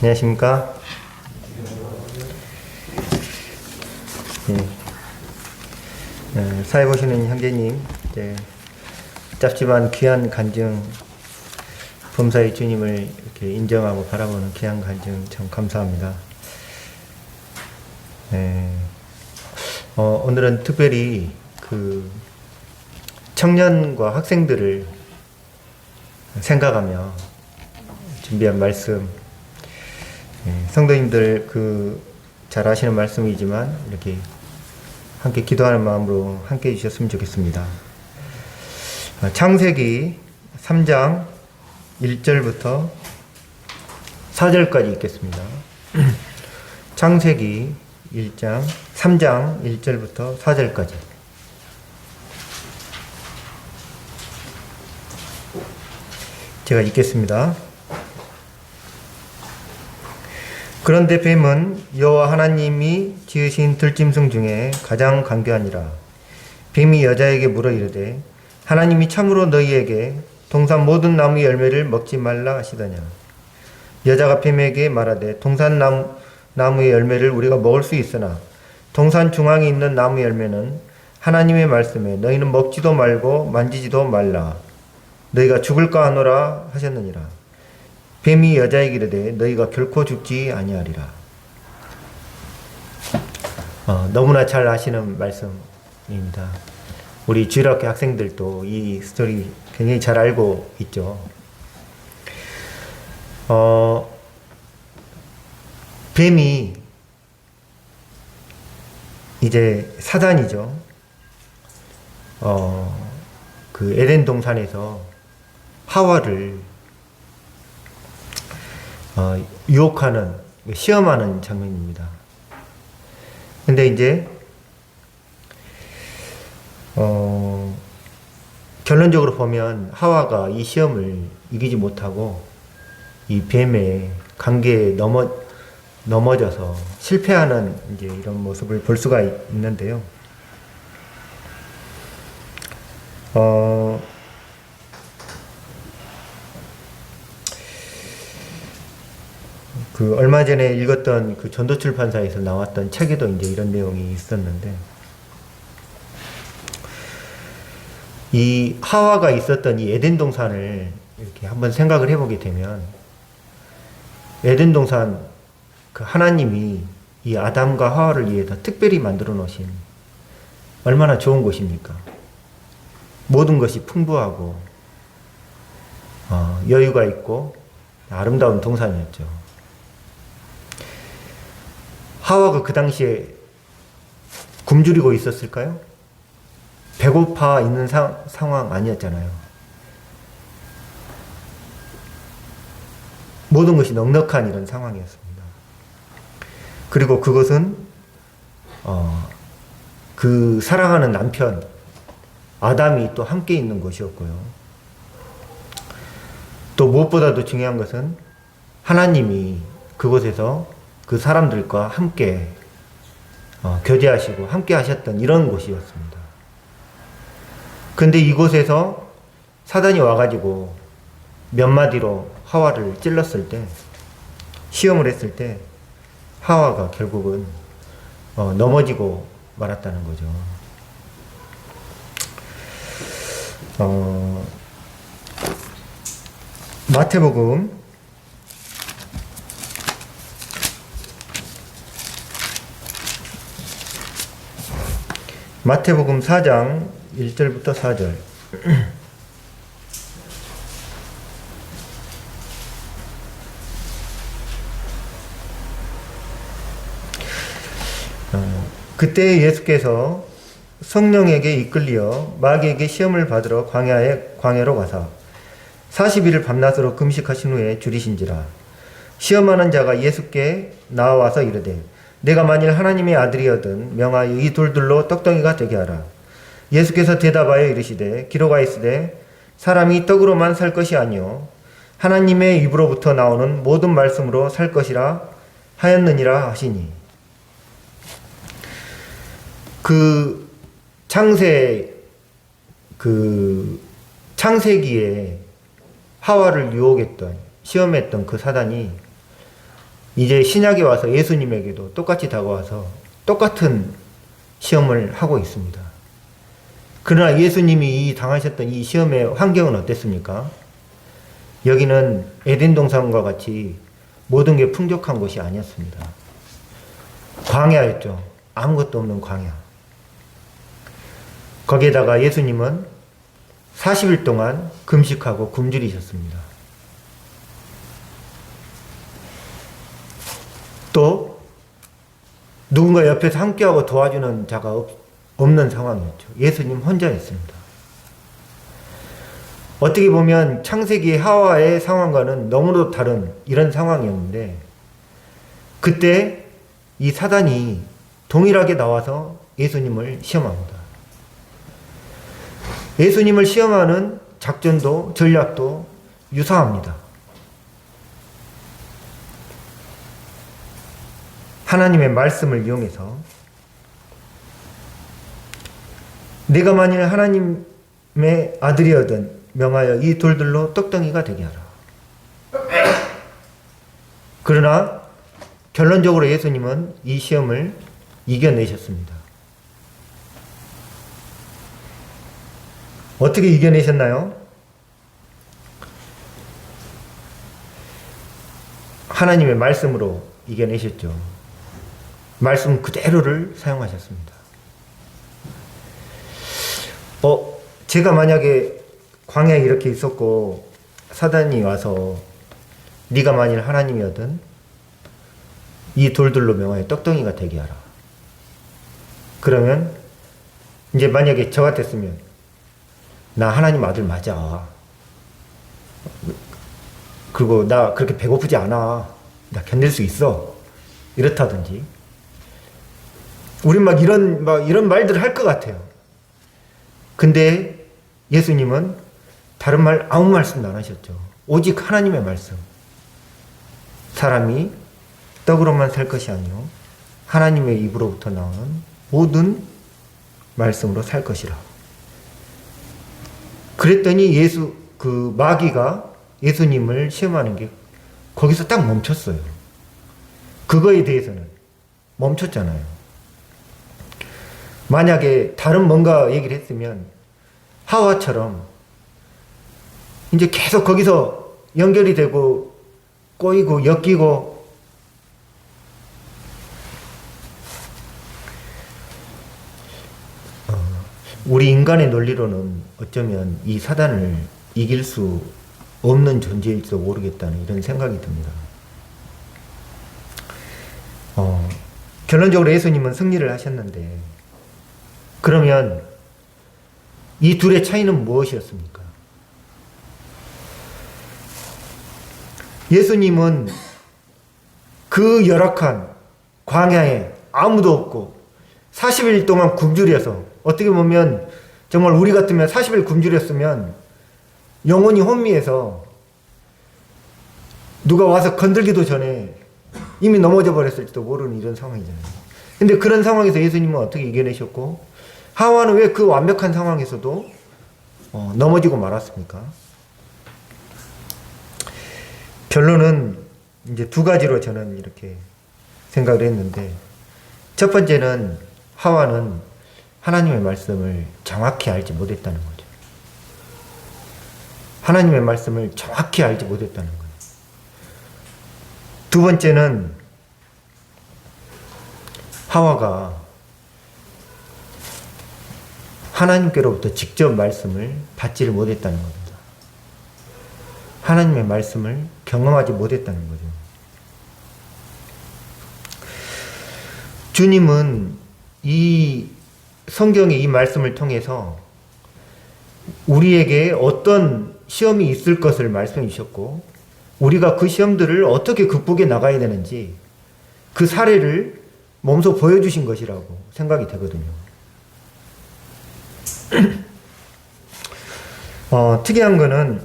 안녕하십니까? 사회 보시는 형제님, 짧지만 귀한 간증, 범사의 주님을 이렇게 인정하고 바라보는 귀한 간증 참 감사합니다. 오늘은 특별히 청년과 학생들을 생각하며 준비한 말씀, 성도님들 잘 아시는 말씀이지만 이렇게 함께 기도하는 마음으로 함께 해주셨으면 좋겠습니다. 창세기 3장 1절부터 4절까지 읽겠습니다. 창세기 3장 1절부터 4절까지. 제가 읽겠습니다. 그런데 뱀은 여호와 하나님이 지으신 들짐승 중에 가장 간교하니라. 뱀이 여자에게 물어 이르되 하나님이 참으로 너희에게 동산 모든 나무 열매를 먹지 말라 하시더냐. 여자가 뱀에게 말하되 동산 나무의 열매를 우리가 먹을 수 있으나 동산 중앙에 있는 나무 열매는 하나님의 말씀에 너희는 먹지도 말고 만지지도 말라. 너희가 죽을까 하노라 하셨느니라. 뱀이 여자에게 이르되 너희가 결코 죽지 아니하리라. 너무나 잘 아시는 말씀입니다. 우리 주일학교 학생들도 이 스토리 굉장히 잘 알고 있죠. 뱀이 이제 사단이죠. 에덴 동산에서 하와를 유혹하는, 시험하는 장면입니다. 근데 이제 결론적으로 보면 하와가 이 시험을 이기지 못하고 이 뱀의 관계에 넘어져서 실패하는 이제 이런 모습을 볼 수가 있는데요. 얼마 전에 읽었던 전도출판사에서 나왔던 책에도 이제 이런 내용이 있었는데, 이 하와가 있었던 이 에덴 동산을 이렇게 한번 생각을 해보게 되면, 에덴 동산 하나님이 이 아담과 하와를 위해서 특별히 만들어 놓으신 얼마나 좋은 곳입니까? 모든 것이 풍부하고 여유가 있고 아름다운 동산이었죠. 하와가 그 당시에 굶주리고 있었을까요? 배고파 있는 상황 아니었잖아요. 모든 것이 넉넉한 이런 상황이었습니다. 그리고 그것은 그 사랑하는 남편 아담이 또 함께 있는 곳이었고요. 또 무엇보다도 중요한 것은 하나님이 그곳에서 그 사람들과 함께 교제하시고 함께 하셨던 이런 곳이었습니다. 근데 이곳에서 사단이 와가지고 몇 마디로 하와를 찔렀을 때, 시험을 했을 때 하와가 결국은 넘어지고 말았다는 거죠. 마태복음 4장 1절부터 4절. 그때 예수께서 성령에게 이끌리어 마귀에게 시험을 받으러 광야로 가사 40일을 밤낮으로 금식하신 후에 줄이신지라. 시험하는 자가 예수께 나와서 이르되 내가 만일 하나님의 아들이거든 명하여 이 돌들로 떡덩이가 되게 하라. 예수께서 대답하여 이르시되 기록하 있으되 사람이 떡으로만 살 것이 아니요 하나님의 입으로부터 나오는 모든 말씀으로 살 것이라 하였느니라 하시니. 창세기에 하와를 유혹했던, 시험했던 그 사단이 이제 신약에 와서 예수님에게도 똑같이 다가와서 똑같은 시험을 하고 있습니다. 그러나 예수님이 당하셨던 이 시험의 환경은 어땠습니까? 여기는 에덴 동산과 같이 모든 게 풍족한 곳이 아니었습니다. 광야였죠. 아무것도 없는 광야. 거기에다가 예수님은 40일 동안 금식하고 굶주리셨습니다. 또 누군가 옆에서 함께하고 도와주는 자가 없는 상황이었죠. 예수님 혼자였습니다. 어떻게 보면 창세기 하와의 상황과는 너무도 다른 이런 상황이었는데, 그때 이 사단이 동일하게 나와서 예수님을 시험합니다. 예수님을 시험하는 작전도 전략도 유사합니다. 하나님의 말씀을 이용해서 내가 만일 하나님의 아들이거든 명하여 이 돌들로 떡덩이가 되게 하라. 그러나 결론적으로 예수님은 이 시험을 이겨내셨습니다. 어떻게 이겨내셨나요? 하나님의 말씀으로 이겨내셨죠. 말씀 그대로를 사용하셨습니다. 제가 만약에 광야에 이렇게 있었고 사단이 와서 네가 만일 하나님이거든 이 돌들로 명하여 떡덩이가 되게 하라. 그러면 이제 만약에 저 같았으면 나 하나님 아들 맞아. 그리고 나 그렇게 배고프지 않아. 나 견딜 수 있어. 이렇다든지. 우린 이런 말들을 할 것 같아요. 근데 예수님은 다른 말 아무 말씀도 안 하셨죠. 오직 하나님의 말씀. 사람이 떡으로만 살 것이 아니요 하나님의 입으로부터 나오는 모든 말씀으로 살 것이라. 그랬더니 마귀가 예수님을 시험하는 게 거기서 딱 멈췄어요. 그거에 대해서는 멈췄잖아요. 만약에 다른 뭔가 얘기를 했으면 하와처럼 이제 계속 거기서 연결이 되고 꼬이고 엮이고 우리 인간의 논리로는 어쩌면 이 사단을 이길 수 없는 존재일지도 모르겠다는 이런 생각이 듭니다. 결론적으로 예수님은 승리를 하셨는데 그러면 이 둘의 차이는 무엇이었습니까? 예수님은 그 열악한 광야에 아무도 없고 40일 동안 굶주려서 어떻게 보면 정말 우리 같으면 40일 굶주렸으면 영혼이 혼미해서 누가 와서 건들기도 전에 이미 넘어져 버렸을지도 모르는 이런 상황이잖아요. 근데 그런 상황에서 예수님은 어떻게 이겨내셨고 하와는 왜 그 완벽한 상황에서도 넘어지고 말았습니까? 결론은 이제 두 가지로 저는 이렇게 생각을 했는데, 첫 번째는 하와는 하나님의 말씀을 정확히 알지 못했다는 거죠. 하나님의 말씀을 정확히 알지 못했다는 거예요. 두 번째는 하와가 하나님께로부터 직접 말씀을 받지를 못했다는 겁니다. 하나님의 말씀을 경험하지 못했다는 거죠. 주님은 이 성경의 이 말씀을 통해서 우리에게 어떤 시험이 있을 것을 말씀해 주셨고 우리가 그 시험들을 어떻게 극복해 나가야 되는지 그 사례를 몸소 보여주신 것이라고 생각이 되거든요. 특이한 거는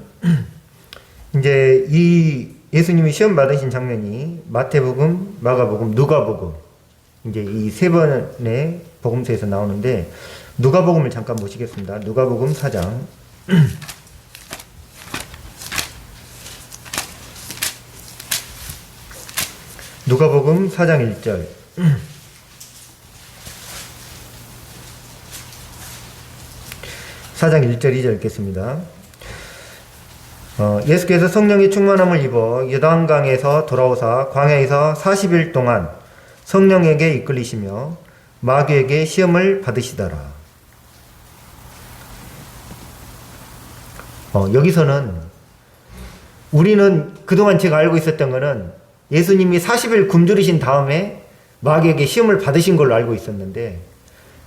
이제 이 예수님이 시험 받으신 장면이 마태복음, 마가복음, 누가복음 이제 이 세 번의 복음서에서 나오는데 누가복음을 잠깐 보시겠습니다. 누가복음 4장 누가복음 4장 1절. 4장 1절 2절 읽겠습니다. 예수께서 성령의 충만함을 입어 요단강에서 돌아오사 광야에서 40일 동안 성령에게 이끌리시며 마귀에게 시험을 받으시더라. 여기서는 우리는 그동안 제가 알고 있었던 거는 예수님이 40일 굶주리신 다음에 마귀에게 시험을 받으신 걸로 알고 있었는데,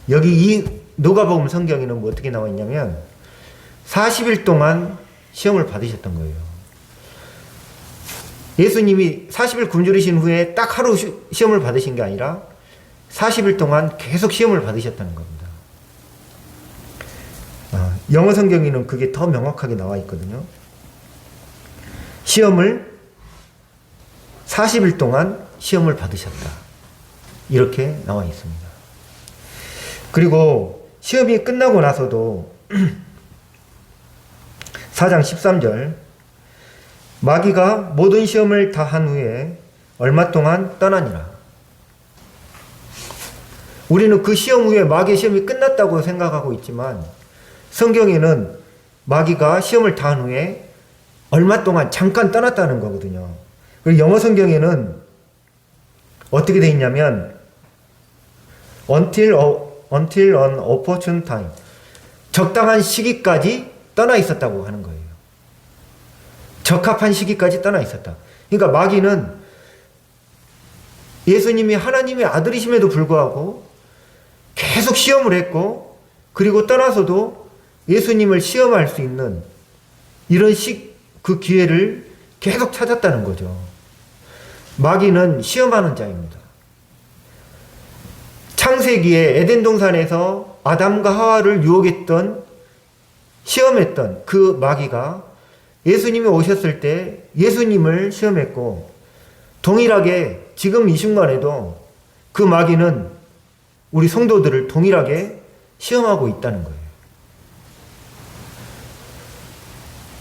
여기 이 누가복음 성경에는 뭐 어떻게 나와 있냐면 40일 동안 시험을 받으셨던 거예요. 예수님이 40일 굶주리신 후에 딱 하루 시험을 받으신 게 아니라 40일 동안 계속 시험을 받으셨다는 겁니다. 영어 성경에는 그게 더 명확하게 나와 있거든요. 시험을 40일 동안 시험을 받으셨다. 이렇게 나와 있습니다. 그리고 시험이 끝나고 나서도 4장 13절, 마귀가 모든 시험을 다 한 후에 얼마 동안 떠나니라. 우리는 그 시험 후에 마귀의 시험이 끝났다고 생각하고 있지만 성경에는 마귀가 시험을 다 한 후에 얼마 동안 잠깐 떠났다는 거거든요. 그리고 영어 성경에는 어떻게 되어 있냐면 until an opportune time, 적당한 시기까지 떠나 있었다고 하는 거예요. 적합한 시기까지 떠나 있었다. 그러니까 마귀는 예수님이 하나님의 아들이심에도 불구하고 계속 시험을 했고, 그리고 떠나서도 예수님을 시험할 수 있는 이런 그 기회를 계속 찾았다는 거죠. 마귀는 시험하는 자입니다. 창세기에 에덴 동산에서 아담과 하와를 유혹했던, 시험했던 그 마귀가 예수님이 오셨을 때 예수님을 시험했고, 동일하게 지금 이 순간에도 그 마귀는 우리 성도들을 동일하게 시험하고 있다는 거예요.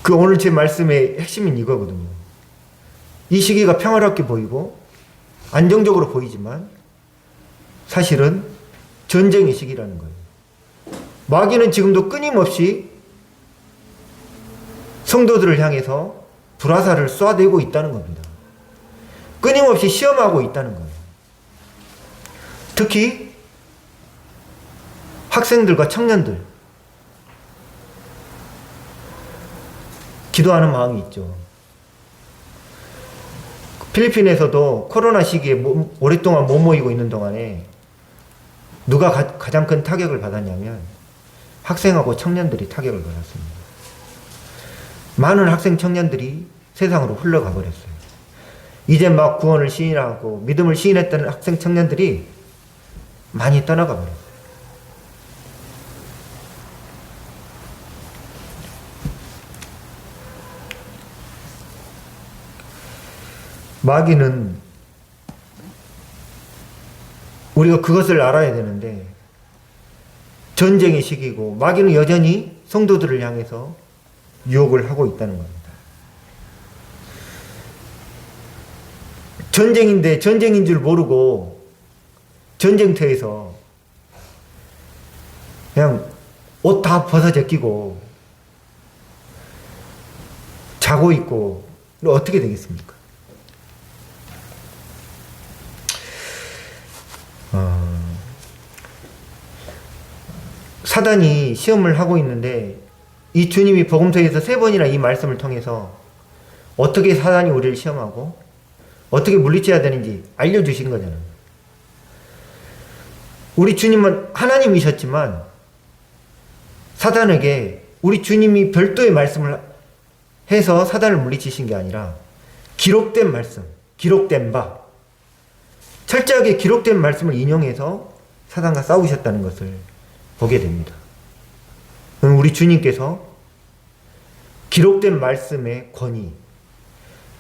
그 오늘 제 말씀의 핵심인 이거거든요. 이 시기가 평화롭게 보이고 안정적으로 보이지만 사실은 전쟁의 시기라는 거예요. 마귀는 지금도 끊임없이 성도들을 향해서 불화살을 쏴대고 있다는 겁니다. 끊임없이 시험하고 있다는 거예요. 특히 학생들과 청년들, 기도하는 마음이 있죠. 필리핀에서도 코로나 시기에 오랫동안 못 모이고 있는 동안에 누가 가장 큰 타격을 받았냐면 학생하고 청년들이 타격을 받았습니다. 많은 학생 청년들이 세상으로 흘러가 버렸어요. 이제 막 구원을 시인하고 믿음을 시인했던 학생 청년들이 많이 떠나가 버렸어요. 마귀는 우리가 그것을 알아야 되는데, 전쟁의 시기고 마귀는 여전히 성도들을 향해서 유혹을 하고 있다는 겁니다. 전쟁인데 전쟁인 줄 모르고 전쟁터에서 그냥 옷 다 벗어 제끼고 자고 있고 어떻게 되겠습니까? 사단이 시험을 하고 있는데, 이 주님이 복음서에서 3번이나 이 말씀을 통해서 어떻게 사단이 우리를 시험하고 어떻게 물리쳐야 되는지 알려주신 거잖아요. 우리 주님은 하나님이셨지만 사단에게 우리 주님이 별도의 말씀을 해서 사단을 물리치신 게 아니라 기록된 말씀, 기록된 바, 철저하게 기록된 말씀을 인용해서 사단과 싸우셨다는 것을 보게 됩니다. 우리 주님께서 기록된 말씀의 권위,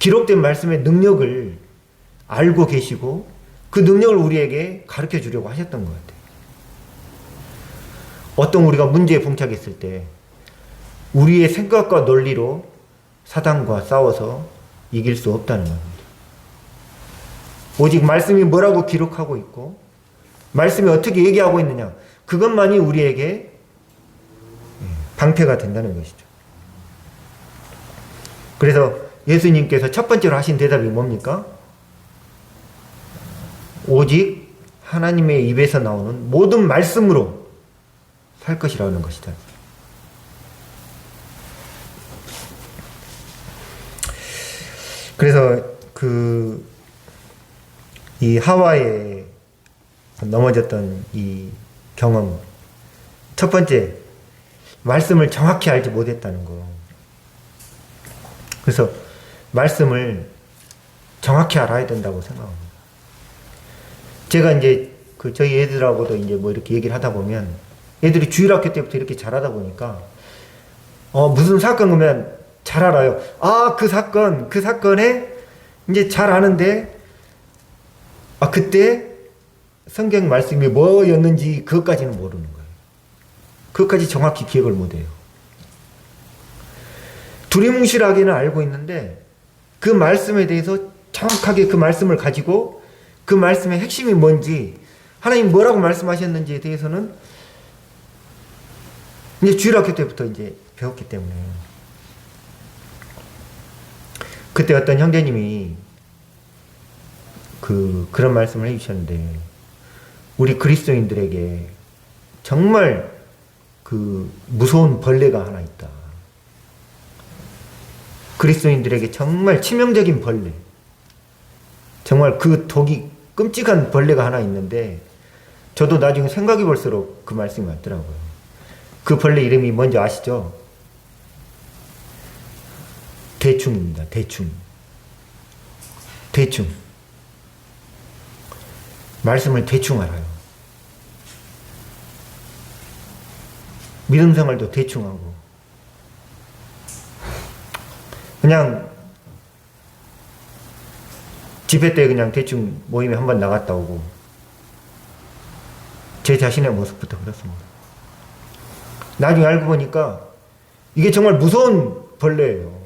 기록된 말씀의 능력을 알고 계시고 그 능력을 우리에게 가르쳐 주려고 하셨던 것 같아요. 어떤 우리가 문제에 봉착했을 때 우리의 생각과 논리로 사단과 싸워서 이길 수 없다는 겁니다. 오직 말씀이 뭐라고 기록하고 있고 말씀이 어떻게 얘기하고 있느냐, 그것만이 우리에게 방패가 된다는 것이죠. 그래서 예수님께서 첫 번째로 하신 대답이 뭡니까? 오직 하나님의 입에서 나오는 모든 말씀으로 살 것이라는 것이다. 그래서 이 하와에 넘어졌던 이 경험, 첫 번째, 말씀을 정확히 알지 못했다는 거. 그래서 말씀을 정확히 알아야 된다고 생각합니다. 제가 이제 저희 애들하고도 이제 뭐 이렇게 얘기를 하다 보면 애들이 주일학교 때부터 이렇게 잘하다 보니까 무슨 사건 보면 잘 알아요. 아, 그 사건에 이제 잘 아는데 그때 성경 말씀이 뭐였는지 그것까지는 모르는 거예요. 그것까지 정확히 기억을 못해요. 두리뭉실하게는 알고 있는데 그 말씀에 대해서 정확하게 그 말씀을 가지고 그 말씀의 핵심이 뭔지, 하나님 뭐라고 말씀하셨는지에 대해서는 이제 주일학교 때부터 이제 배웠기 때문에. 그때 어떤 형제님이 그런 말씀을 해주셨는데, 우리 그리스도인들에게 정말 무서운 벌레가 하나 있다. 그리스도인들에게 정말 치명적인 벌레, 정말 그 독이 끔찍한 벌레가 하나 있는데, 저도 나중에 생각해 볼수록 그 말씀이 맞더라고요. 그 벌레 이름이 뭔지 아시죠? 대충입니다. 대충. 말씀을 대충 알아요. 믿음 생활도 대충 하고, 그냥 집회 때 그냥 대충 모임에 한번 나갔다 오고, 제 자신의 모습부터 그렇습니다. 나중에 알고 보니까 이게 정말 무서운 벌레예요.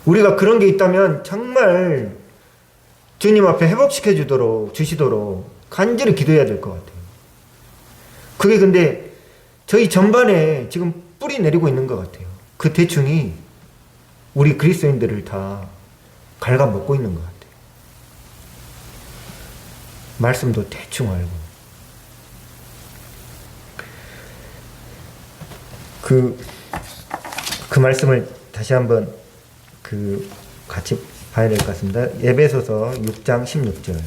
우리가 그런 게 있다면 정말 주님 앞에 회복시켜 주시도록 간절히 기도해야 될 것 같아요. 그게 근데 저희 전반에 지금 뿌리 내리고 있는 것 같아요. 그 대충이 우리 그리스도인들을 다 갉아먹고 있는 것 같아요. 말씀도 대충 알고. 그 말씀을 다시 한번 같이 봐야 될 것 같습니다. 에베소서 6장 16절.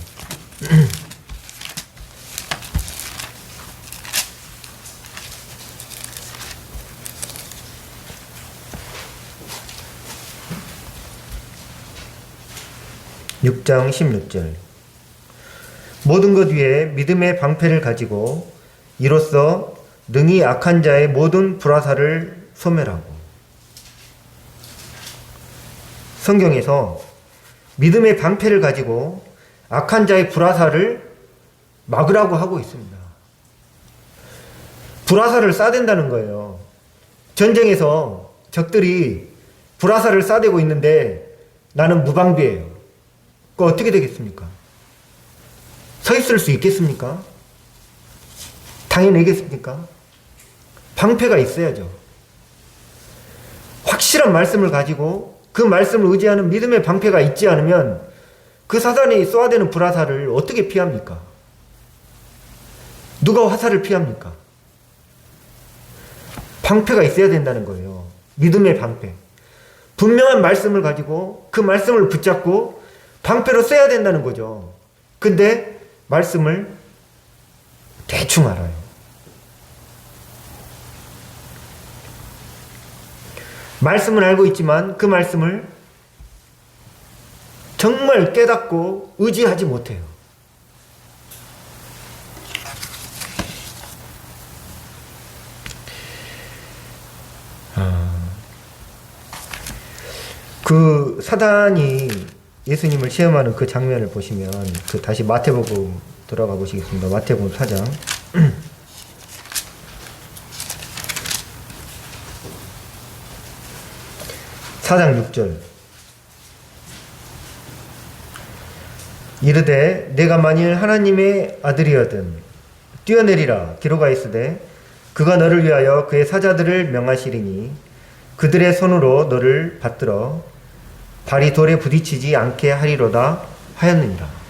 (6장 16절) 모든 것 위에 믿음의 방패를 가지고 이로써 능히 악한 자의 모든 불화살을 소멸하고. 성경에서 믿음의 방패를 가지고 악한 자의 불화살을 막으라고 하고 있습니다. 불화살을 쏴댄다는 거예요. 전쟁에서 적들이 불화살을 쏴대고 있는데 나는 무방비예요. 그거 어떻게 되겠습니까? 서 있을 수 있겠습니까? 당해내겠습니까? 방패가 있어야죠. 확실한 말씀을 가지고 그 말씀을 의지하는 믿음의 방패가 있지 않으면 그 사단이 쏘아대는 불화살을 어떻게 피합니까? 누가 화살을 피합니까? 방패가 있어야 된다는 거예요. 믿음의 방패. 분명한 말씀을 가지고 그 말씀을 붙잡고 방패로 써야 된다는 거죠. 근데 말씀을 대충 알아요. 말씀을 알고 있지만 그 말씀을 정말 깨닫고 의지하지 못해요. 그 사단이 예수님을 시험하는 그 장면을 보시면 다시 마태복음 들어가 보시겠습니다. 마태복음 4장 4장 6절. 이르되 내가 만일 하나님의 아들이거든 뛰어내리라 기록하 있으되 그가 너를 위하여 그의 사자들을 명하시리니 그들의 손으로 너를 받들어 발이 돌에 부딪히지 않게 하리로다 하였느니라.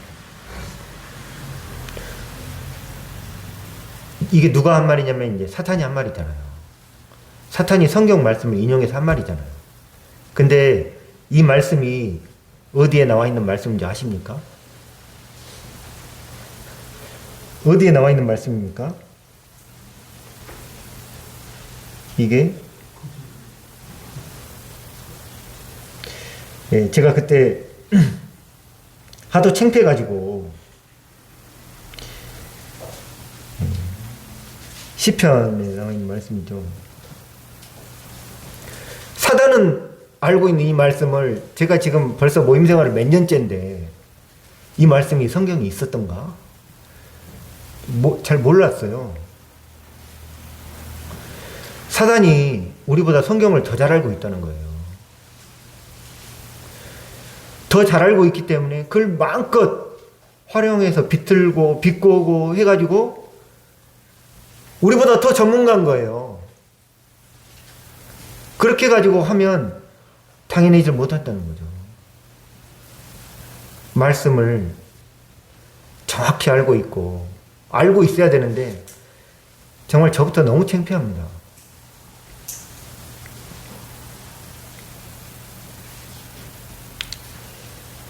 이게 누가 한 말이냐면 이제 사탄이 한 말이잖아요. 사탄이 성경 말씀을 인용해서 한 말이잖아요. 근데 이 말씀이 어디에 나와 있는 말씀인지 아십니까? 어디에 나와 있는 말씀입니까? 이게 예, 제가 그때 하도 창피해가지고 시편에 나와 있는 말씀이죠. 사단은 알고 있는 이 말씀을 제가 지금 벌써 모임 생활을 몇 년째인데 이 말씀이 성경에 있었던가? 잘 몰랐어요. 사단이 우리보다 성경을 더 잘 알고 있다는 거예요. 더 잘 알고 있기 때문에 그걸 마음껏 활용해서 비틀고 비꼬고 해가지고 우리보다 더 전문가인 거예요. 그렇게 가지고 하면 당연해지지 못한다는 거죠. 말씀을 정확히 알고 있고 알고 있어야 되는데 정말 저부터 너무 창피합니다.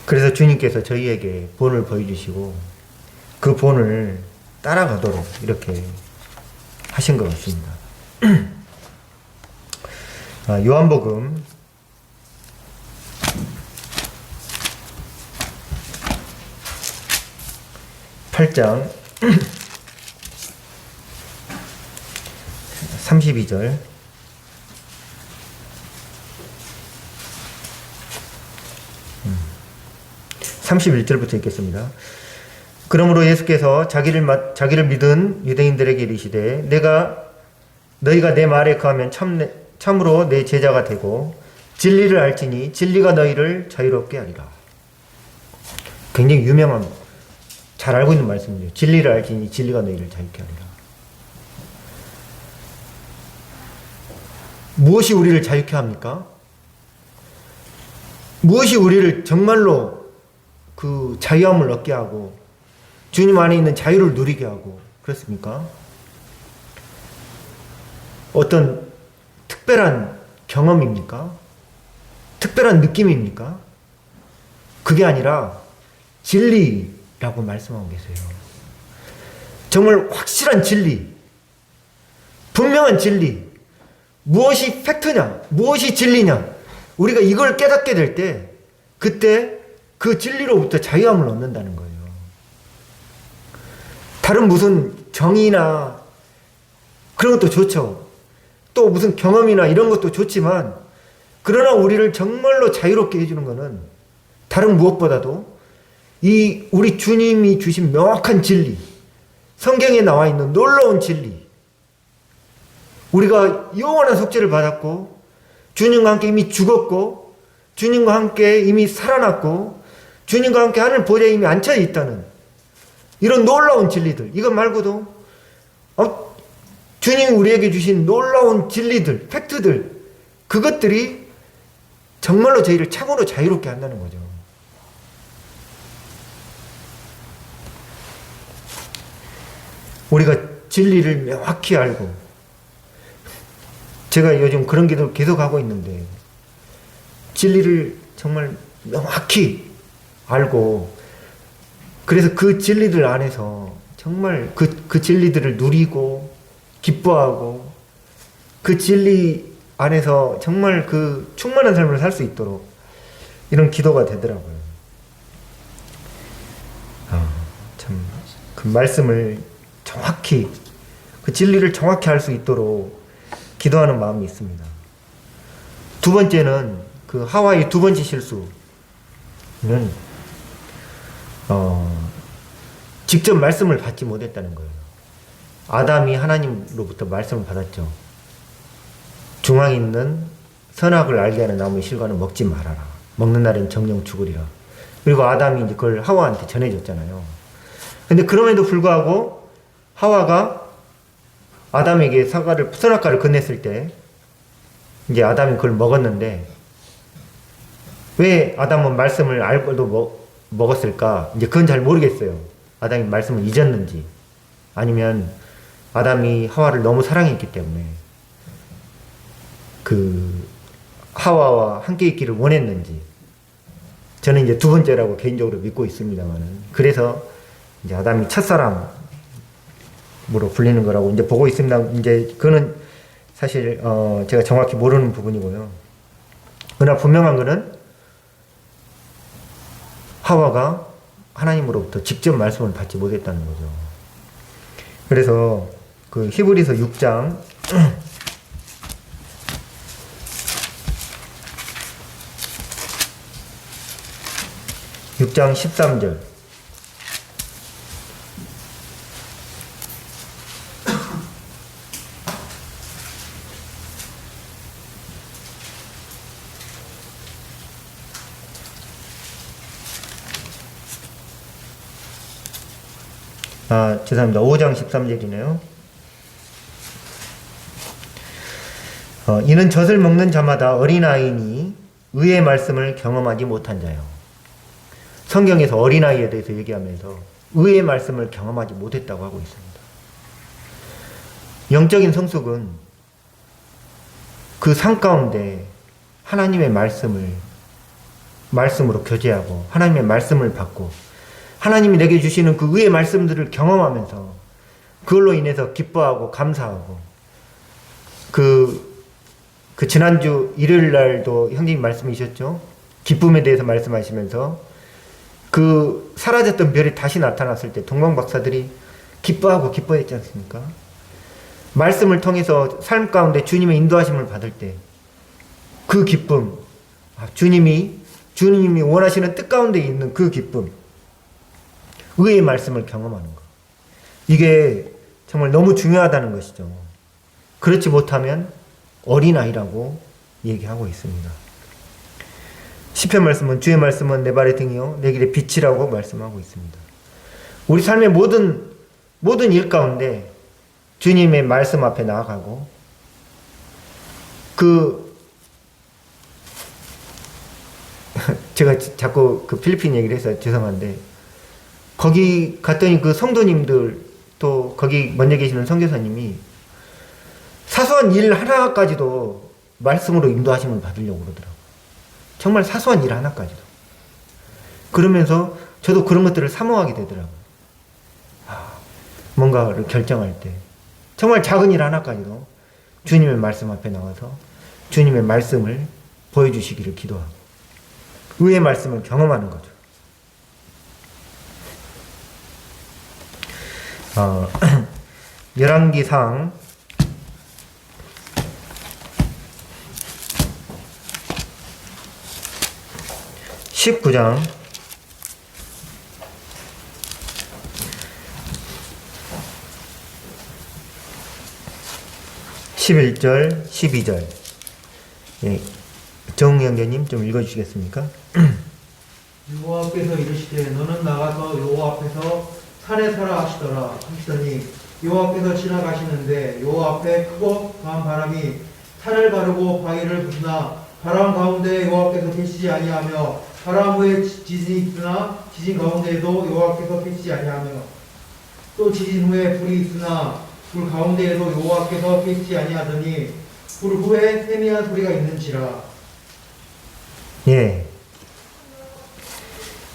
그래서 주님께서 저희에게 본을 보여주시고 그 본을 따라가도록 이렇게 하신 것 같습니다. 요한복음 8장 32절 31절부터 읽겠습니다. 그러므로 예수께서 자기를 믿은 유대인들에게 이르시되 너희가 내 말에 거하면 참으로 내 제자가 되고 진리를 알지니 진리가 너희를 자유롭게 하리라. 굉장히 유명한 잘 알고 있는 말씀이에요. 진리를 알지니 진리가 너희를 자유롭게 하리라. 무엇이 우리를 자유롭게 합니까? 무엇이 우리를 정말로 그 자유함을 얻게 하고 주님 안에 있는 자유를 누리게 하고 그렇습니까? 어떤 특별한 경험입니까? 특별한 느낌입니까? 그게 아니라 진리라고 말씀하고 계세요. 정말 확실한 진리, 분명한 진리, 무엇이 팩트냐, 무엇이 진리냐, 우리가 이걸 깨닫게 될 때 그때 그 진리로부터 자유함을 얻는다는 거예요. 다른 무슨 정의나 그런 것도 좋죠. 또 무슨 경험이나 이런 것도 좋지만 그러나 우리를 정말로 자유롭게 해주는 것은 다른 무엇보다도 이 우리 주님이 주신 명확한 진리, 성경에 나와 있는 놀라운 진리, 우리가 영원한 속죄를 받았고 주님과 함께 이미 죽었고 주님과 함께 이미 살아났고 주님과 함께 하늘 보좌에 이미 앉혀 있다는 이런 놀라운 진리들, 이것 말고도 주님이 우리에게 주신 놀라운 진리들, 팩트들, 그것들이 정말로 저희를 참으로 자유롭게 한다는 거죠. 우리가 진리를 명확히 알고, 제가 요즘 그런 기도 계속 하고 있는데 진리를 정말 명확히 알고 그래서 그 진리들 안에서 정말 그 진리들을 누리고 기뻐하고 그 진리 안에서 정말 그 충만한 삶을 살 수 있도록 이런 기도가 되더라고요. 참 그 말씀을 정확히 그 진리를 정확히 알 수 있도록 기도하는 마음이 있습니다. 두 번째는 그 하와의 두 번째 실수는 직접 말씀을 받지 못했다는 거예요. 아담이 하나님로부터 말씀을 받았죠. 중앙에 있는 선악을 알게 하는 나무의 실과는 먹지 말아라. 먹는 날엔 정령 죽으리라. 그리고 아담이 이제 그걸 하와한테 전해줬잖아요. 근데 그럼에도 불구하고 하와가 아담에게 선악과를 건넸을 때 이제 아담이 그걸 먹었는데 왜 아담은 말씀을 알고도 먹었을까? 이제 그건 잘 모르겠어요. 아담이 말씀을 잊었는지 아니면 아담이 하와를 너무 사랑했기 때문에 그 하와와 함께 있기를 원했는지 저는 이제 두 번째라고 개인적으로 믿고 있습니다만은 그래서 이제 아담이 첫사람으로 불리는 거라고 이제 보고 있습니다. 이제 그거는 사실 제가 정확히 모르는 부분이고요. 그러나 분명한 거는 하와가 하나님으로부터 직접 말씀을 받지 못했다는 거죠. 그래서 그 히브리서 6장 6장 13절 죄송합니다. 5장 13절이네요. 이는 젖을 먹는 자마다 어린아이니 의의 말씀을 경험하지 못한 자요. 성경에서 어린아이에 대해서 얘기하면서 의의 말씀을 경험하지 못했다고 하고 있습니다. 영적인 성숙은 그 삶 가운데 하나님의 말씀으로 교제하고 하나님의 말씀을 받고 하나님이 내게 주시는 그 의의 말씀들을 경험하면서 그걸로 인해서 기뻐하고 감사하고 그 지난주 일요일 날도 형님이 말씀이셨죠? 기쁨에 대해서 말씀하시면서 그 사라졌던 별이 다시 나타났을 때 동방박사들이 기뻐하고 기뻐했지 않습니까? 말씀을 통해서 삶 가운데 주님의 인도하심을 받을 때 그 기쁨, 주님이 원하시는 뜻 가운데 있는 그 기쁨, 의의 말씀을 경험하는 것. 이게 정말 너무 중요하다는 것이죠. 그렇지 못하면 어린아이라고 얘기하고 있습니다. 시편 말씀은 주의 말씀은 내 발의 등이요 내 길의 빛이라고 말씀하고 있습니다. 우리 삶의 모든 일 가운데 주님의 말씀 앞에 나아가고 제가 자꾸 그 필리핀 얘기를 해서 죄송한데 거기 갔더니 그 성도님들 또 거기 먼저 계시는 선교사님이 사소한 일 하나까지도 말씀으로 인도하심을 받으려고 그러더라고요. 정말 사소한 일 하나까지도. 그러면서 저도 그런 것들을 사모하게 되더라고요. 뭔가를 결정할 때 정말 작은 일 하나까지도 주님의 말씀 앞에 나와서 주님의 말씀을 보여주시기를 기도하고 의의 말씀을 경험하는 거죠. 열왕기상 19장 11절 12절 정웅 형제님 좀 읽어주시겠습니까? 여호와께서 이르시되 너는 나가서 여호와 앞에서 산에 서라 하시더라 하시더니 여호와께서 지나가시는데 여호와 앞에 크고 강한 바람이 산을 가르고 바위를 부수나 바람 가운데 여호와께서 계시지 아니하며 바람 후에 지진이 있으나 지진 가운데에도 여호와께서 계시지 아니하며 또 지진 후에 불이 있으나 불 가운데에도 여호와께서 계시지 아니하더니 불 후에 세미한 소리가 있는지라. 예.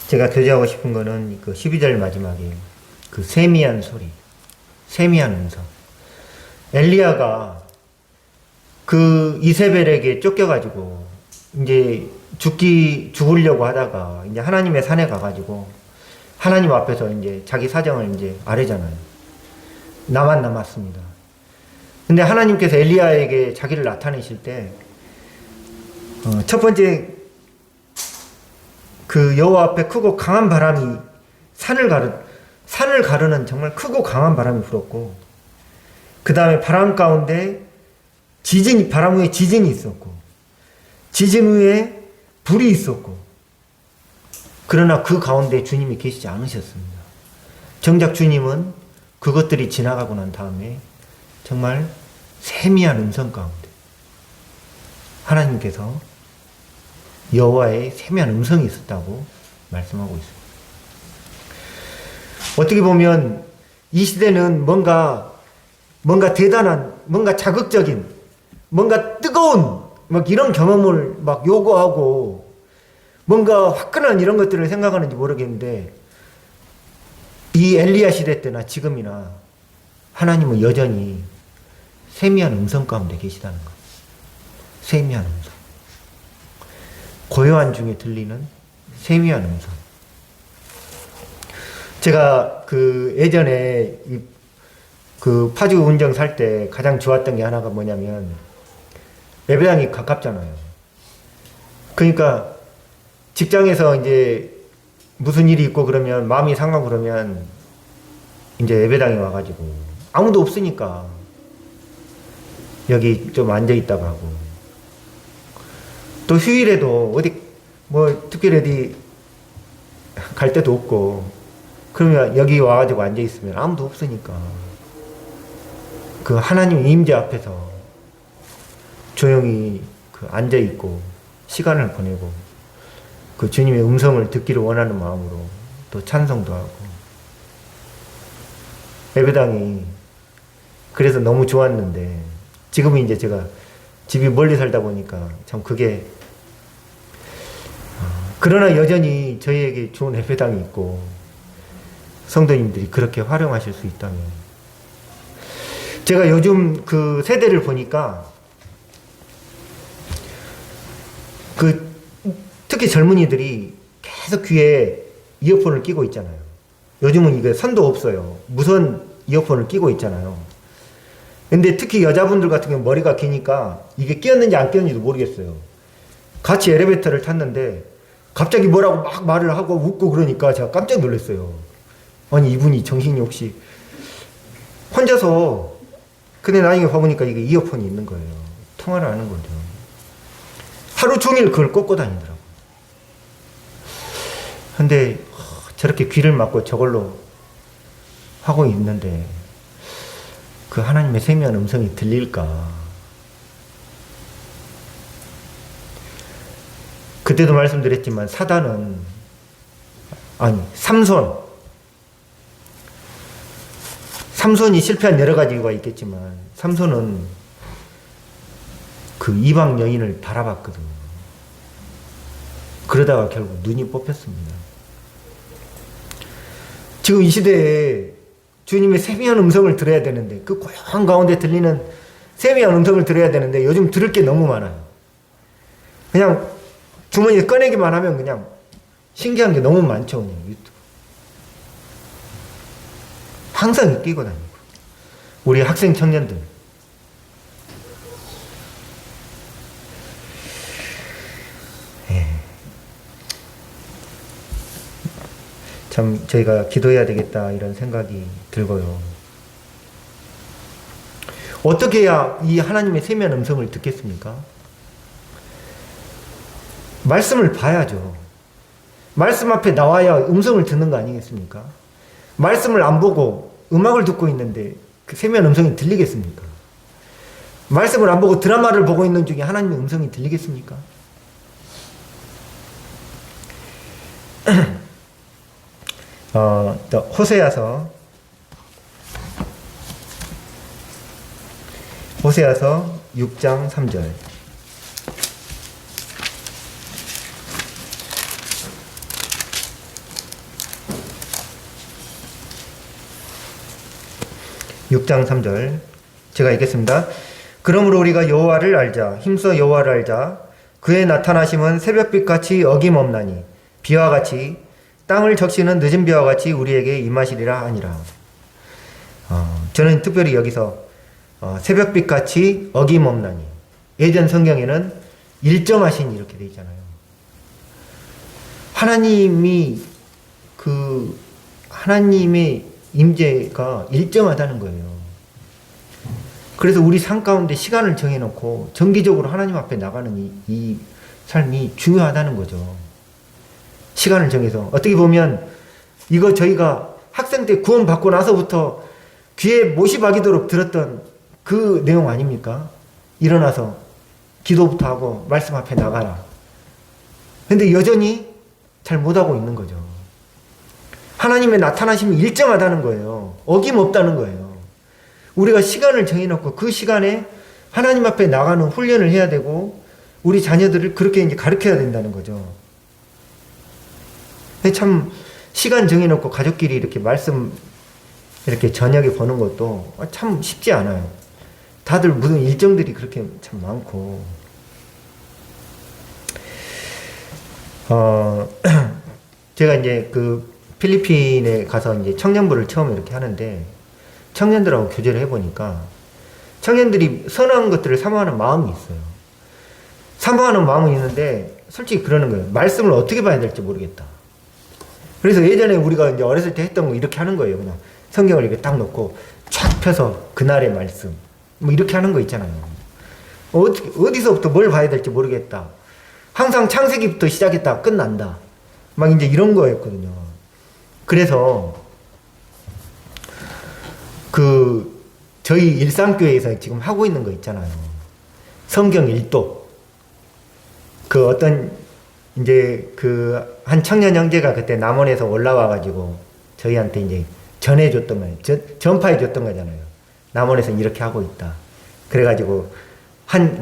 제가 교제하고 싶은 거는 그 12절 마지막에 그 세미한 소리, 세미한 음성. 엘리야가 그 이세벨에게 쫓겨가지고 이제 죽으려고 하다가 이제 하나님의 산에 가가지고 하나님 앞에서 이제 자기 사정을 이제 아뢰잖아요. 나만 남았습니다. 근데 하나님께서 엘리야에게 자기를 나타내실 때 첫 번째 그 여호와 앞에 크고 강한 바람이 산을 가르는 정말 크고 강한 바람이 불었고 그 다음에 바람 가운데 바람 후에 지진이 있었고 지진 후에 불이 있었고 그러나 그 가운데 주님이 계시지 않으셨습니다. 정작 주님은 그것들이 지나가고 난 다음에 정말 세미한 음성 가운데 하나님께서 여호와의 세미한 음성이 있었다고 말씀하고 있습니다. 어떻게 보면 이 시대는 뭔가 대단한, 뭔가 자극적인, 뭔가 뜨거운 막 이런 경험을 막 요구하고 뭔가 화끈한 이런 것들을 생각하는지 모르겠는데 이 엘리야 시대 때나 지금이나 하나님은 여전히 세미한 음성 가운데 계시다는 것. 세미한 음성. 고요한 중에 들리는 세미한 음성. 제가 예전에 파주 운정 살 때 가장 좋았던 게 하나가 뭐냐면 예배당이 가깝잖아요. 그러니까 직장에서 이제 무슨 일이 있고 그러면 마음이 상하고 그러면 이제 예배당에 와가지고 아무도 없으니까 여기 좀 앉아 있다가 하고 또 휴일에도 어디 뭐 특별히 어디 갈 데도 없고 그러면 여기 와가지고 앉아 있으면 아무도 없으니까 그 하나님 임재 앞에서 조용히 앉아 있고 시간을 보내고 그 주님의 음성을 듣기를 원하는 마음으로 또 찬송도 하고 예배당이 그래서 너무 좋았는데 지금은 이제 제가 집이 멀리 살다 보니까 참 그게 그러나 여전히 저희에게 좋은 예배당이 있고 성도님들이 그렇게 활용하실 수 있다면 제가 요즘 그 세대를 보니까 특히 젊은이들이 계속 귀에 이어폰을 끼고 있잖아요. 요즘은 이게 선도 없어요. 무선 이어폰을 끼고 있잖아요. 근데 특히 여자분들 같은 경우 머리가 기니까 이게 끼었는지 안 끼었는지도 모르겠어요. 같이 엘리베이터를 탔는데 갑자기 뭐라고 막 말을 하고 웃고 그러니까 제가 깜짝 놀랐어요. 아니 이분이 정신이 혹시 혼자서 근데 나중에 봐보니까 이게 이어폰이 있는 거예요. 통화를 하는 거죠. 하루 종일 그걸 꽂고 다니더라고요. 근데 저렇게 귀를 막고 저걸로 하고 있는데 그 하나님의 세미한 음성이 들릴까? 그때도 말씀드렸지만 삼손이 실패한 여러 가지 이유가 있겠지만 삼손은 그 이방 여인을 바라봤거든요. 그러다가 결국 눈이 뽑혔습니다. 지금 이 시대에 주님의 세미한 음성을 들어야 되는데 그 고요한 가운데 들리는 세미한 음성을 들어야 되는데 요즘 들을 게 너무 많아요. 그냥 주머니에 꺼내기만 하면 그냥 신기한 게 너무 많죠. 그냥 유튜브. 항상 끼고 다니고 우리 학생 청년들 참 저희가 기도해야 되겠다 이런 생각이 들고요. 어떻게 해야 이 하나님의 세미한 음성을 듣겠습니까? 말씀을 봐야죠. 말씀 앞에 나와야 음성을 듣는 거 아니겠습니까? 말씀을 안 보고 음악을 듣고 있는데 그 세미한 음성이 들리겠습니까? 말씀을 안 보고 드라마를 보고 있는 중에 하나님의 음성이 들리겠습니까? 또 호세아서 6장 3절. 제가 읽겠습니다. 그러므로 우리가 여호와를 알자. 힘써 여호와를 알자. 그의 나타나심은 새벽빛같이 어김없나니 비와 같이 땅을 적시는 늦은 비와 같이 우리에게 임하시리라 하니라. 저는 특별히 여기서 새벽빛같이 어김없나니 예전 성경에는 일정하신 이렇게 되어 있잖아요. 하나님의 임재가 일정하다는 거예요. 그래서 우리 삶 가운데 시간을 정해놓고 정기적으로 하나님 앞에 나가는 이 삶이 중요하다는 거죠. 시간을 정해서. 어떻게 보면 이거 저희가 학생 때 구원받고 나서부터 귀에 못이 박이도록 들었던 그 내용 아닙니까? 일어나서 기도부터 하고 말씀 앞에 나가라. 근데 여전히 잘 못하고 있는 거죠. 하나님의 나타나심이 일정하다는 거예요. 어김없다는 거예요. 우리가 시간을 정해놓고 그 시간에 하나님 앞에 나가는 훈련을 해야 되고 우리 자녀들을 그렇게 이제 가르쳐야 된다는 거죠. 참 시간 정해놓고 가족끼리 이렇게 말씀 이렇게 저녁에 보는 것도 참 쉽지 않아요. 다들 무슨 일정들이 그렇게 참 많고. 제가 이제 그 필리핀에 가서 이제 청년부를 처음 이렇게 하는데 청년들하고 교제를 해보니까 청년들이 선한 것들을 사모하는 마음이 있어요. 사모하는 마음은 있는데 솔직히 그러는 거예요. 말씀을 어떻게 봐야 될지 모르겠다. 그래서 예전에 우리가 이제 어렸을 때 했던 거 이렇게 하는 거예요. 그냥 성경을 이렇게 딱 놓고 쫙 펴서 그날의 말씀 뭐 이렇게 하는 거 있잖아요. 어디서부터 뭘 봐야 될지 모르겠다. 항상 창세기부터 시작했다 끝난다. 막 이제 이런 거였거든요. 그래서 그 저희 일상교회에서 지금 하고 있는 거 있잖아요. 성경 일독. 그 어떤 이제 그 한 청년 형제가 그때 남원에서 올라와 가지고 저희한테 이제 전해줬던 거예요. 전파해줬던 거잖아요. 남원에서 이렇게 하고 있다. 그래가지고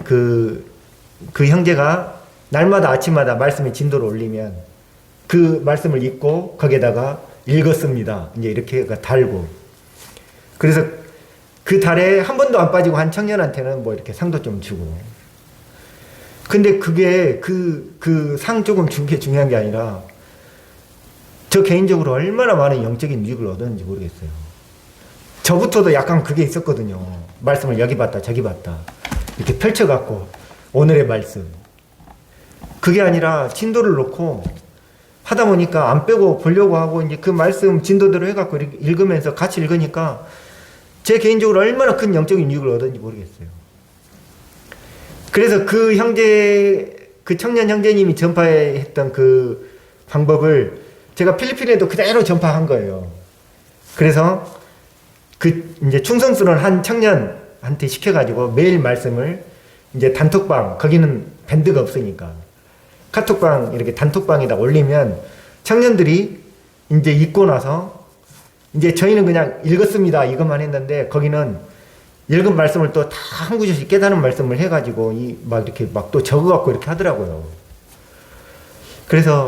그 형제가 날마다 아침마다 말씀의 진도를 올리면 그 말씀을 읽고 거기에다가 읽었습니다. 이제 이렇게 달고. 그래서 그 달에 한 번도 안 빠지고 한 청년한테는 뭐 이렇게 상도 좀 주고. 근데 그게 그 상 조금 준 게 중요한 게 아니라 저 개인적으로 얼마나 많은 영적인 유익을 얻었는지 모르겠어요. 저부터도 약간 그게 있었거든요. 말씀을 여기 봤다 저기 봤다 이렇게 펼쳐갖고 오늘의 말씀. 그게 아니라 진도를 놓고 하다 보니까 안 빼고 보려고 하고 이제 그 말씀 진도대로 해갖고 읽으면서 같이 읽으니까 제 개인적으로 얼마나 큰 영적인 유익을 얻었는지 모르겠어요. 그래서 그 청년 형제님이 전파했던 그 방법을 제가 필리핀에도 그대로 전파한 거예요. 그래서 그 이제 충성스러운 한 청년한테 시켜가지고 매일 말씀을 이제 단톡방, 거기는 밴드가 없으니까 카톡방 이렇게 단톡방에다 올리면 청년들이 이제 읽고 나서 이제 저희는 그냥 읽었습니다 이것만 했는데 거기는 읽은 말씀을 또 다 한 구절씩 깨닫는 말씀을 해가지고 막 이렇게 막 또 적어갖고 이렇게 하더라고요. 그래서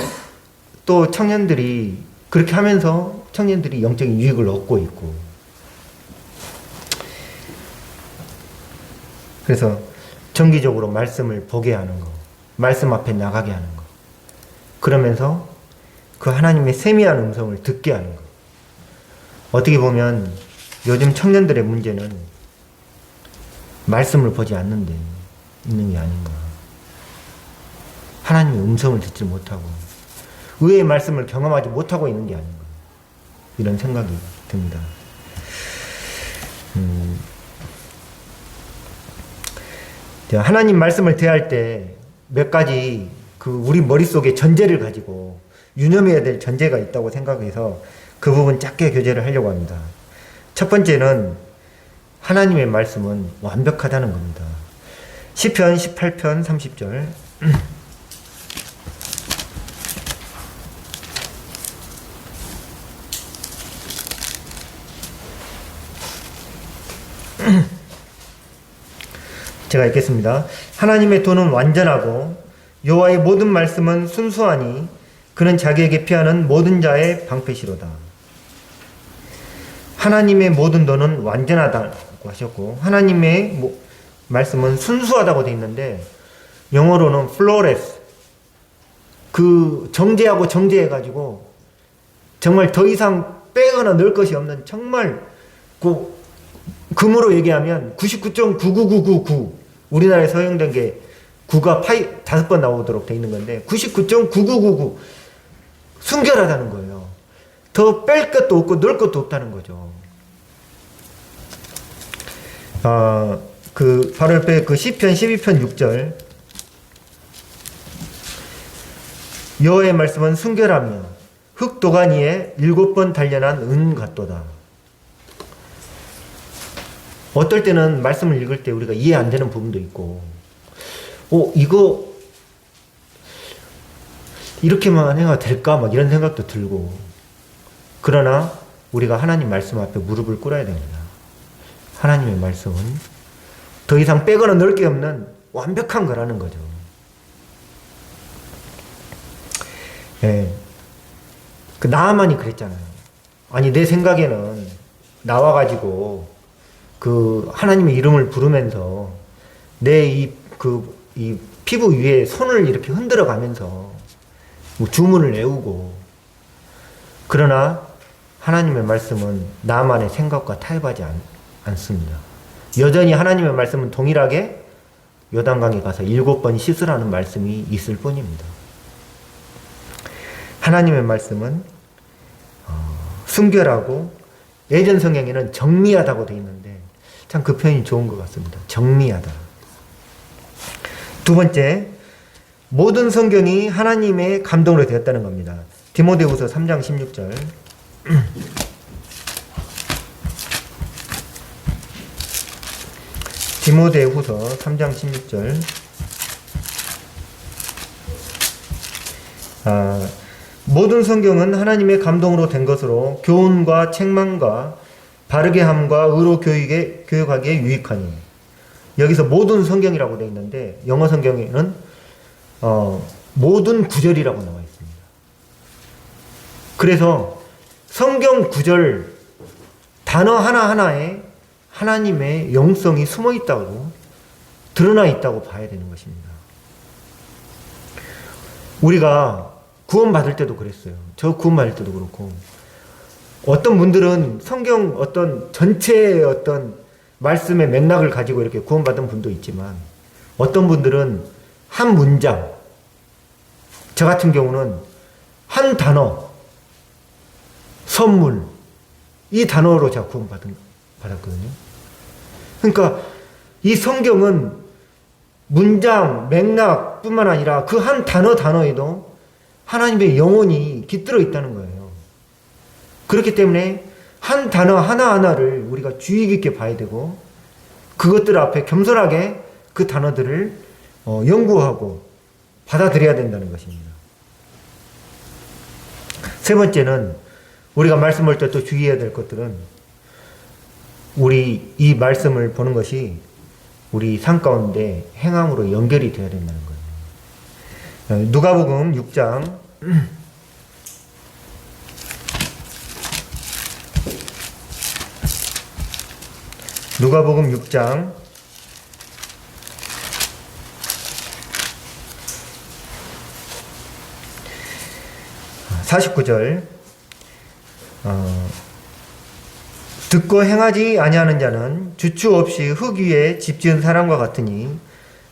또 청년들이 그렇게 하면서 청년들이 영적인 유익을 얻고 있고. 그래서 정기적으로 말씀을 보게 하는 거, 말씀 앞에 나가게 하는 거. 그러면서 그 하나님의 세미한 음성을 듣게 하는 거. 어떻게 보면 요즘 청년들의 문제는 말씀을 보지 않는데 있는 게 아닌가. 하나님의 음성을 듣지 못하고 의의 말씀을 경험하지 못하고 있는 게 아닌가. 이런 생각이 듭니다. 하나님 말씀을 대할 때 몇 가지 그 우리 머릿속에 전제를 가지고 유념해야 될 전제가 있다고 생각해서 그 부분 짧게 교제를 하려고 합니다. 첫 번째는 하나님의 말씀은 완벽하다는 겁니다. 시편 18편 30절. 제가 읽겠습니다. 하나님의 도는 완전하고 여호와의 모든 말씀은 순수하니 그는 자기에게 피하는 모든 자의 방패시로다. 하나님의 모든 도는 완전하다고 하셨고 하나님의 말씀은 순수하다고 되어 있는데 영어로는 flawless. 그 정제하고 정제해가지고 정말 더 이상 빼거나 넣을 것이 없는 정말 금으로 얘기하면 99.99999 우리나라에 서용된 게 9가 5번 나오도록 돼 있는 건데 99.9999 순결하다는 거예요. 더 뺄 것도 없고 넣을 것도 없다는 거죠. 바로 옆에 그 시편 12편 6절. 여호와의 말씀은 순결하며 흙도가니에 7번 단련한 은 같도다. 어떨 때는 말씀을 읽을 때 우리가 이해 안 되는 부분도 있고, 이거 이렇게만 해야 될까? 막 이런 생각도 들고. 그러나 우리가 하나님 말씀 앞에 무릎을 꿇어야 됩니다. 하나님의 말씀은 더 이상 빼거나 넣을 게 없는 완벽한 거라는 거죠. 예. 그 나아만이 그랬잖아요. 아니, 내 생각에는 나와가지고 그 하나님의 이름을 부르면서 내 이 피부 위에 손을 이렇게 흔들어 가면서 뭐 주문을 외우고, 그러나 하나님의 말씀은 나만의 생각과 타협하지 않습니다. 여전히 하나님의 말씀은 동일하게 요단강에 가서 7번 씻으라는 말씀이 있을 뿐입니다. 하나님의 말씀은 순결하고, 예전 성경에는 정리하다고 되어 있는데 참 그 표현이 좋은 것 같습니다. 정리하다. 두 번째, 모든 성경이 하나님의 감동으로 되었다는 겁니다. 디모데후서 3장 16절. 디모데후서 3장 16절. 모든 성경은 하나님의 감동으로 된 것으로 교훈과 책망과 바르게 함과 의로 교육하기에 유익하니. 여기서 모든 성경이라고 되어 있는데 영어 성경에는 모든 구절이라고 나와 있습니다. 그래서 성경 구절 단어 하나하나에 하나님의 영성이 숨어 있다고, 드러나 있다고 봐야 되는 것입니다. 우리가 구원받을 때도 그랬어요. 저 구원받을 때도 그렇고, 어떤 분들은 성경 어떤 전체의 어떤 말씀의 맥락을 가지고 이렇게 구원받은 분도 있지만, 어떤 분들은 한 문장, 저 같은 경우는 한 단어, 선물, 이 단어로 제가 구원받았거든요. 그러니까 이 성경은 문장, 맥락뿐만 아니라 그 한 단어에도 하나님의 영혼이 깃들어 있다는 거예요. 그렇기 때문에 한 단어 하나하나를 우리가 주의 깊게 봐야 되고, 그것들 앞에 겸손하게 그 단어들을 연구하고 받아들여야 된다는 것입니다. 세 번째는 우리가 말씀을 또 주의해야 될 것들은, 우리 이 말씀을 보는 것이 우리 삶 가운데 행함으로 연결이 되어야 된다는 거예요. 누가복음 6장 누가복음 6장 49절. 듣고 행하지 아니하는 자는 주추 없이 흙 위에 집 지은 사람과 같으니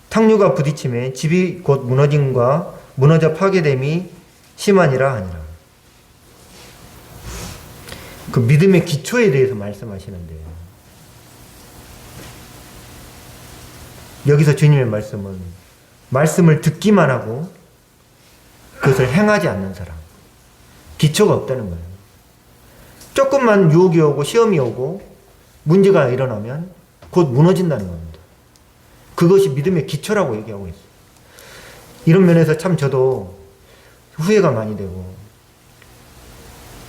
탕류가 부딪힘에 집이 곧 무너져 파괴됨이 심하니라 하니라. 그 믿음의 기초에 대해서 말씀하시는데요. 여기서 주님의 말씀은 말씀을 듣기만 하고 그것을 행하지 않는 사람, 기초가 없다는 거예요. 조금만 유혹이 오고 시험이 오고 문제가 일어나면 곧 무너진다는 겁니다. 그것이 믿음의 기초라고 얘기하고 있어요. 이런 면에서 참 저도 후회가 많이 되고,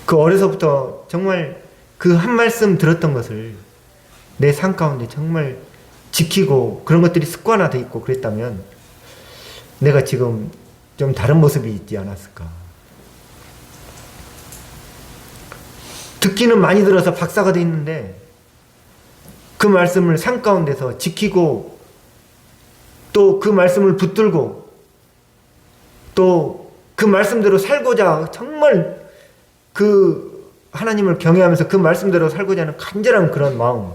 그 어려서부터 정말 그 한 말씀 들었던 것을 내 삶 가운데 정말 지키고 그런 것들이 습관화되어 있고 그랬다면 내가 지금 좀 다른 모습이 있지 않았을까. 듣기는 많이 들어서 박사가 돼 있는데 그 말씀을 삶 가운데서 지키고 또 그 말씀을 붙들고 또 그 말씀대로 살고자 정말 그 하나님을 경외하면서 그 말씀대로 살고자 하는 간절한 그런 마음,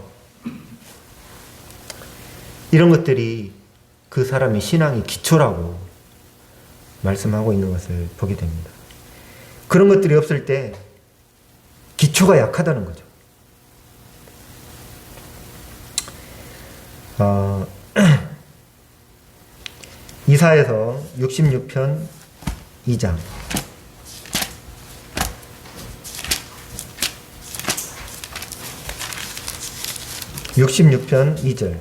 이런 것들이 그 사람의 신앙의 기초라고 말씀하고 있는 것을 보게 됩니다. 그런 것들이 없을 때 기초가 약하다는 거죠. 이사야서 66편 2장 66편 2절.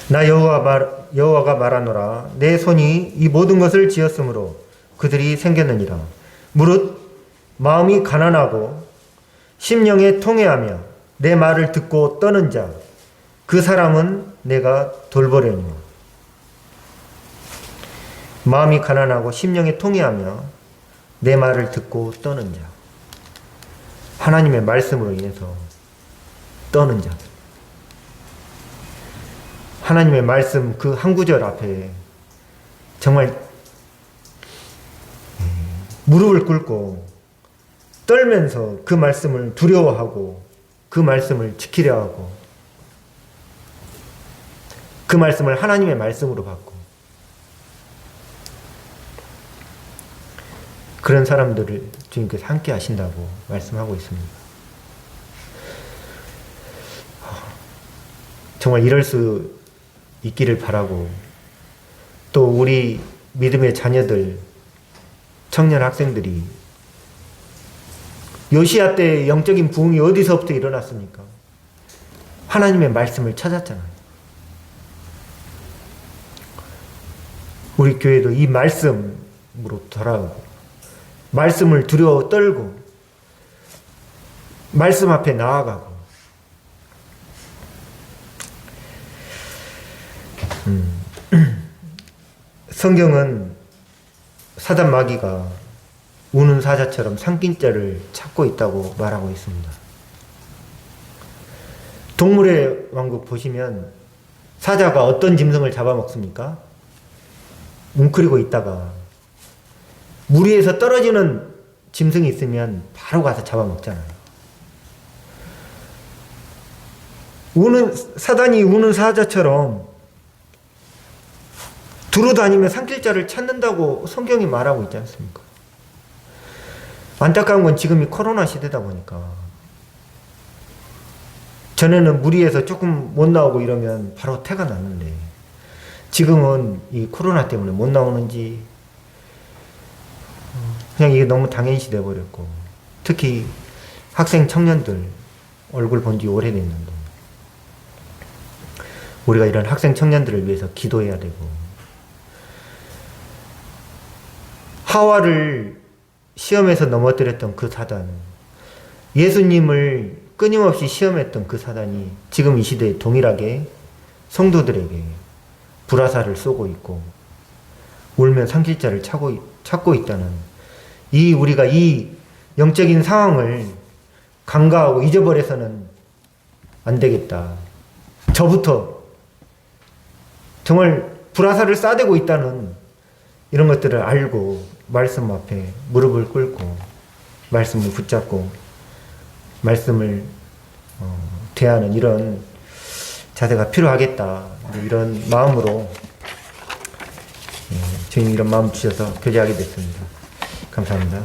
나 여호와가 말하노라. 내 손이 이 모든 것을 지었으므로 그들이 생겼느니라. 무릇 마음이 가난하고 심령에 통회하며 내 말을 듣고 떠는 자, 그 사람은 내가 돌보려니와. 마음이 가난하고 심령에 통회하며 내 말을 듣고 떠는 자, 하나님의 말씀으로 인해서 떠는 자, 하나님의 말씀 그 한 구절 앞에 정말 무릎을 꿇고 떨면서 그 말씀을 두려워하고 그 말씀을 지키려 하고 그 말씀을 하나님의 말씀으로 받고 그런 사람들을 주님께서 함께 하신다고 말씀하고 있습니다. 정말 이럴 수 있기를 바라고, 또 우리 믿음의 자녀들, 청년 학생들이 요시야 때의 영적인 부흥이 어디서부터 일어났습니까? 하나님의 말씀을 찾았잖아요. 우리 교회도 이 말씀으로 돌아오고 말씀을 두려워 떨고 말씀 앞에 나아가고 성경은 사단 마귀가 우는 사자처럼 삼킨자를 찾고 있다고 말하고 있습니다. 동물의 왕국 보시면 사자가 어떤 짐승을 잡아먹습니까? 웅크리고 있다가 물 위에서 떨어지는 짐승이 있으면 바로 가서 잡아먹잖아요. 사단이 우는 사자처럼 두루다니며 삼킬 자를 찾는다고 성경이 말하고 있지 않습니까? 안타까운 건 지금이 코로나 시대다 보니까 전에는 물 위에서 조금 못 나오고 이러면 바로 태가 났는데 지금은 이 코로나 때문에 못 나오는지 그냥 이게 너무 당연시 돼버렸고, 특히 학생 청년들 얼굴 본 지 오래됐는데 우리가 이런 학생 청년들을 위해서 기도해야 되고, 하와를 시험에서 넘어뜨렸던 그 사단, 예수님을 끊임없이 시험했던 그 사단이 지금 이 시대에 동일하게 성도들에게 불화살을 쏘고 있고 울면 삼킬 자를 찾고 있다는 우리가 이 영적인 상황을 간과하고 잊어버려서는 안 되겠다. 저부터 정말 불화살을 쏴대고 있다는 이런 것들을 알고 말씀 앞에 무릎을 꿇고 말씀을 붙잡고 말씀을 대하는 이런 자세가 필요하겠다. 이런 마음으로 주님 이런 마음 주셔서 교제하게 됐습니다. 감사합니다.